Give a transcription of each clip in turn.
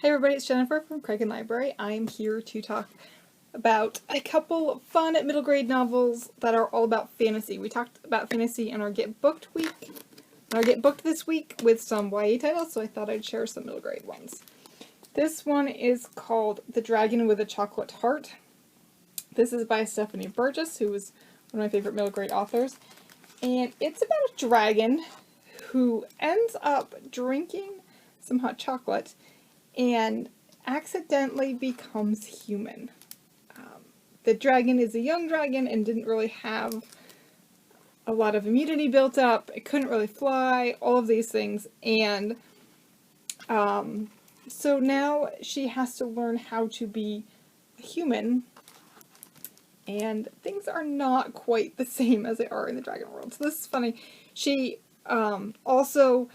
Hey everybody, it's Shannon from Craig Library. I'm here to talk about a couple fun middle grade novels that are all about fantasy. We talked about fantasy in our Get Booked week, our Get Booked this week with some YA titles, so I thought I'd share some middle grade ones. This one is called The Dragon with a Chocolate Heart. This is by Stephanie Burgis, who is one of my favorite middle grade authors. And it's about a dragon who ends up drinking some hot chocolate and accidentally becomes human. The dragon is a young dragon and didn't really have a lot of immunity built up. It couldn't really fly, all of these things. And so now she has to learn how to be a human. And things are not quite the same as they are in the dragon world. So this is funny. She also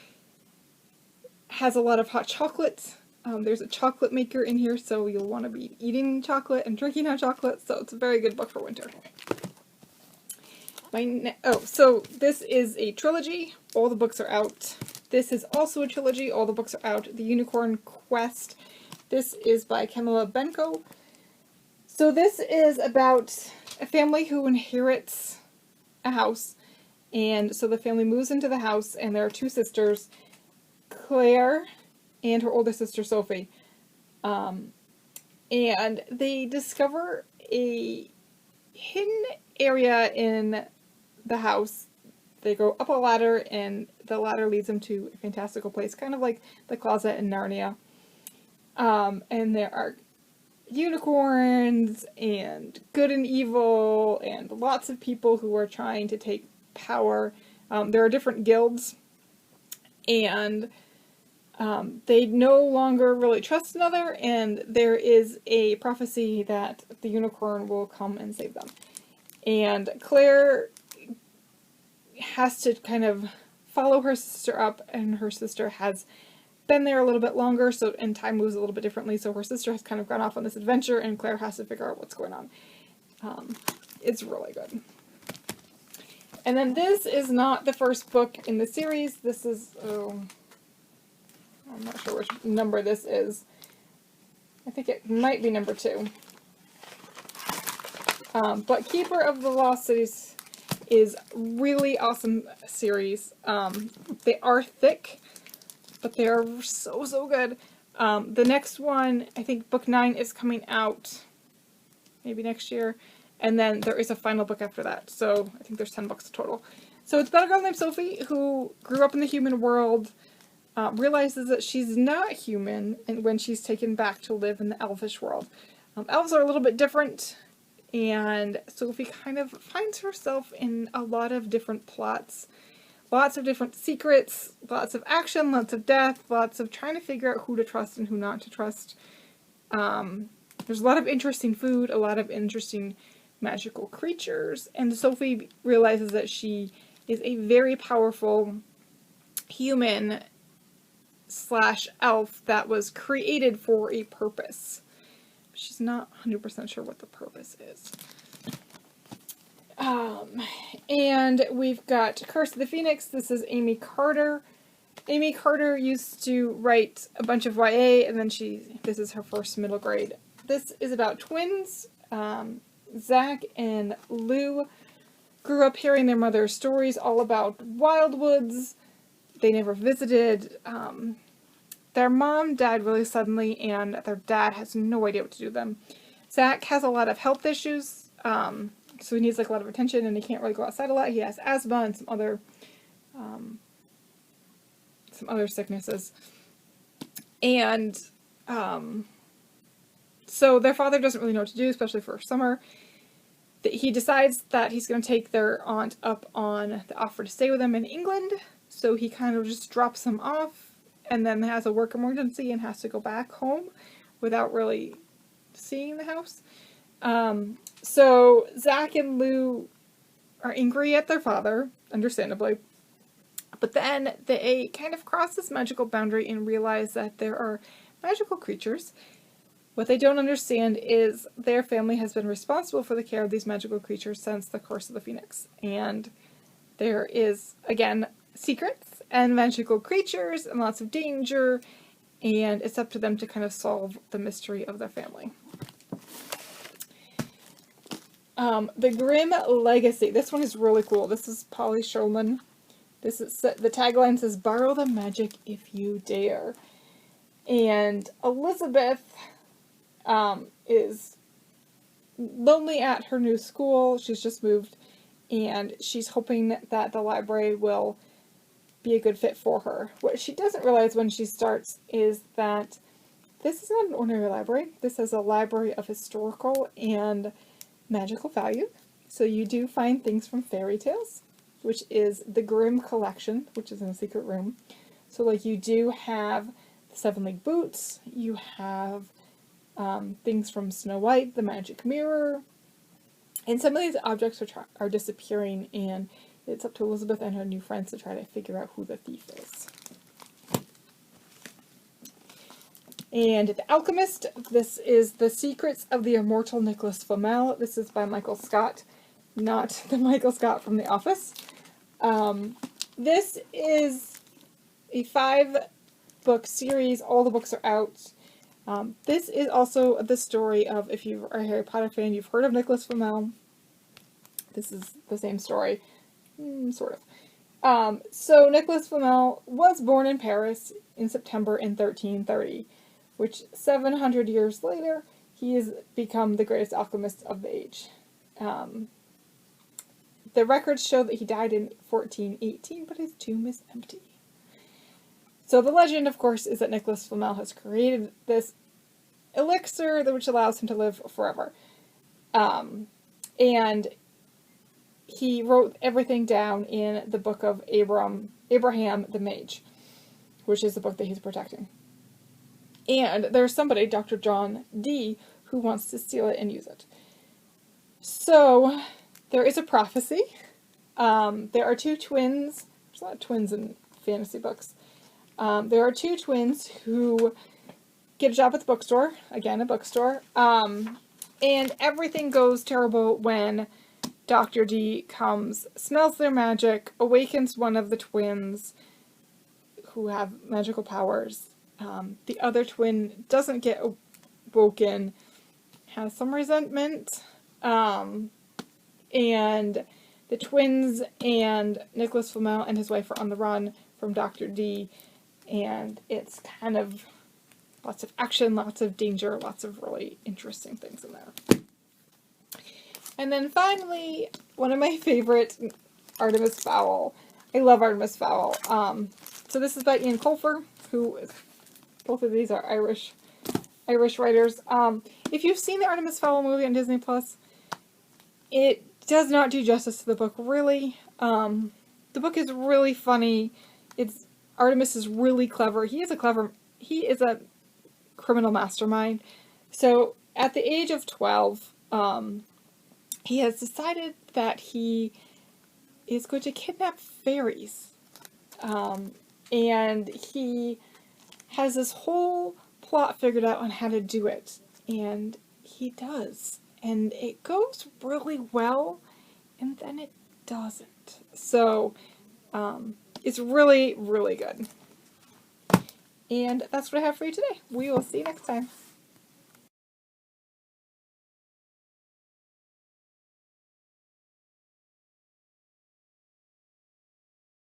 has a lot of hot chocolate. There's a chocolate maker in here, so you'll want to be eating chocolate and drinking hot chocolate, so it's a very good book for winter. So this is a trilogy. All the books are out. This is also a trilogy. All the books are out. The Unicorn Quest. This is by Benko. So this is about a family who inherits a house, and so the family moves into the house, and there are two sisters, Claire and her older sister Sophie, and they discover a hidden area in the house. They go up a ladder, and the ladder leads them to a fantastical place, kind of like the closet in Narnia. And there are unicorns, and good and evil, and lots of people who are trying to take power. There are different guilds, and they no longer really trust another, and there is a prophecy that the unicorn will come and save them. And Claire has to kind of follow her sister up, and her sister has been there a little bit longer, and time moves a little bit differently, so her sister has kind of gone off on this adventure, and Claire has to figure out what's going on. It's really good. And then this is not the first book in the series. This is, I'm not sure which number this is. I think it might be number 2. But Keeper of the Lost Cities is really awesome series. They are thick, but they are so good. The next one, I think book 9 is coming out maybe next year, and then there is a final book after that. So I think there's 10 books total. So it's about a girl named Sophie who grew up in the human world, realizes that she's not human, and when she's taken back to live in the elvish world. Elves are a little bit different, and Sophie kind of finds herself in a lot of different plots, lots of different secrets, lots of action, lots of death, lots of trying to figure out who to trust and who not to trust. There's a lot of interesting food, a lot of interesting magical creatures, and Sophie realizes that she is a very powerful human / elf that was created for a purpose. She's not 100% sure what the purpose is. And we've got Curse of the Phoenix. This is Aimee Carter. Aimee Carter used to write a bunch of YA, and then this is her first middle grade. This is about twins. Zach and Lou grew up hearing their mother's stories all about wildwoods. They never visited. Their mom died really suddenly, and their dad has no idea what to do with them. Zach has a lot of health issues, so he needs a lot of attention, and he can't really go outside a lot. He has asthma and some other sicknesses. And so their father doesn't really know what to do, especially for summer. He decides that he's going to take their aunt up on the offer to stay with him in England, so he kind of just drops them off, and then has a work emergency and has to go back home without really seeing the house. So Zach and Lou are angry at their father, understandably, but then they kind of cross this magical boundary and realize that there are magical creatures. What they don't understand is their family has been responsible for the care of these magical creatures since the Curse of the Phoenix, and there is, again, secrets and magical creatures and lots of danger and it's up to them to kind of solve the mystery of their family. The Grimm Legacy. This one is really cool. This is Polly Shulman. This is, the tagline says, "Borrow the magic if you dare." And Elizabeth is lonely at her new school. She's just moved, and she's hoping that the library will be a good fit for her. What she doesn't realize when she starts is that this is not an ordinary library. This is a library of historical and magical value. So you do find things from fairy tales, which is the Grimm collection, which is in a secret room. So like you do have the Seven League Boots, you have things from Snow White, the Magic Mirror, and some of these objects are disappearing, and it's up to Elizabeth and her new friends to try to figure out who the thief is. And The Alchemist, this is The Secrets of the Immortal Nicholas Flamel. This is by Michael Scott, not the Michael Scott from The Office. This is a 5-book series. All the books are out. This is also the story of, if you are a Harry Potter fan, you've heard of Nicholas Flamel. This is the same story, sort of. So Nicholas Flamel was born in Paris in September in 1330, which 700 years later, he has become the greatest alchemist of the age. The records show that he died in 1418, but his tomb is empty. So the legend, of course, is that Nicholas Flamel has created this elixir which allows him to live forever. And he wrote everything down in the book of Abraham the Mage, which is the book that he's protecting. And there's somebody, Dr. John Dee, who wants to steal it and use it. So there is a prophecy. There are 2 twins. There's a lot of twins in fantasy books. There are 2 twins who get a job at the bookstore. Again, a bookstore. And everything goes terrible when Dr. Dee comes, smells their magic, awakens one of the twins who have magical powers. The other twin doesn't get awoken, has some resentment, and the twins and Nicholas Flamel and his wife are on the run from Dr. Dee, and it's kind of lots of action, lots of danger, lots of really interesting things in there. And then finally, one of my favorite, Artemis Fowl. I love Artemis Fowl. So this is by Ian Colfer, who is, both of these are Irish writers. If you've seen the Artemis Fowl movie on Disney Plus, it does not do justice to the book, really. The book is really funny. Artemis is really clever. He is a criminal mastermind. So at the age of 12, he has decided that he is going to kidnap fairies. And he has this whole plot figured out on how to do it. And he does. And it goes really well, and then it doesn't. So, it's really, really good. And that's what I have for you today. We will see you next time.